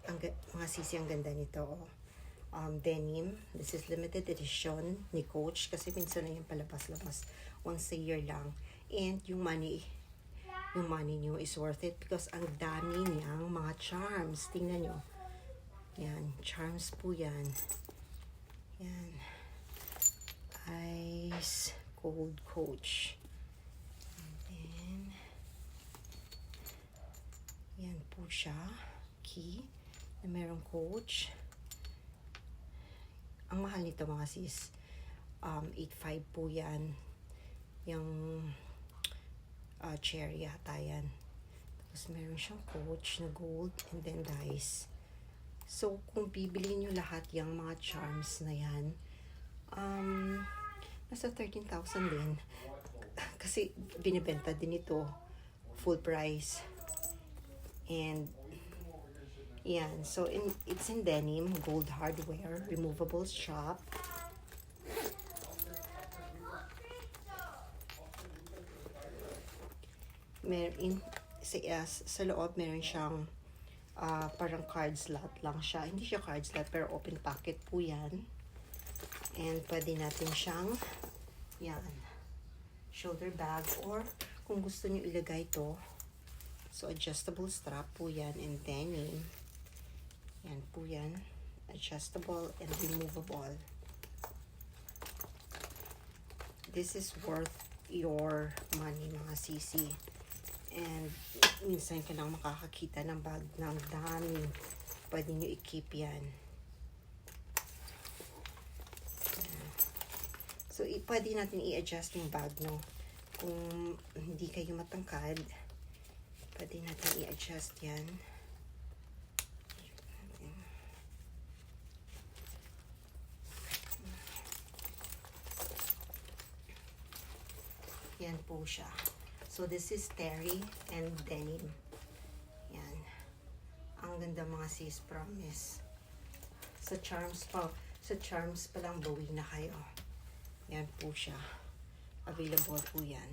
mga sisi, ang ganda nito. Oh. Denim. This is limited edition ni Coach kasi minsan na yung palabas-labas. Once a year lang. And yung money nyo is worth it because ang dami niyang mga charms. Tingnan nyo. Yan. Charms po yan. Yan. Ice Cold Coach. And then, yan po siya. Key. Na merong Coach. Ang mahal nito mga sis. 8.5 po yan. Yung cherry yata yan. Tapos meron siyang Coach na gold and then dice. So, kung bibili nyo lahat yung mga charms na yan, nasa 13,000 din. Kasi binibenta din ito full price. And yan. So, it's in denim, gold hardware, removable strap. Sa loob, meron siyang parang card slot lang siya. Hindi siya card slot, pero open pocket po yan. And pwede natin siyang, yan, shoulder bag. Or kung gusto nyo ilagay ito, so adjustable strap po yan and denim. Yan po yan. Adjustable and removable. This is worth your money mga sisi. And minsan ka lang makakakita ng bag ng dami. Pwede nyo i-keep yan. So, pwede natin i-adjust yung bag, no? Kung hindi kayo matangkad, pwede natin i-adjust yan. Yan po siya. So, this is terry and denim. Yan. Ang ganda mga sis, promise. Sa charms pa lang bawi na kayo. Yan po siya. Available po yan.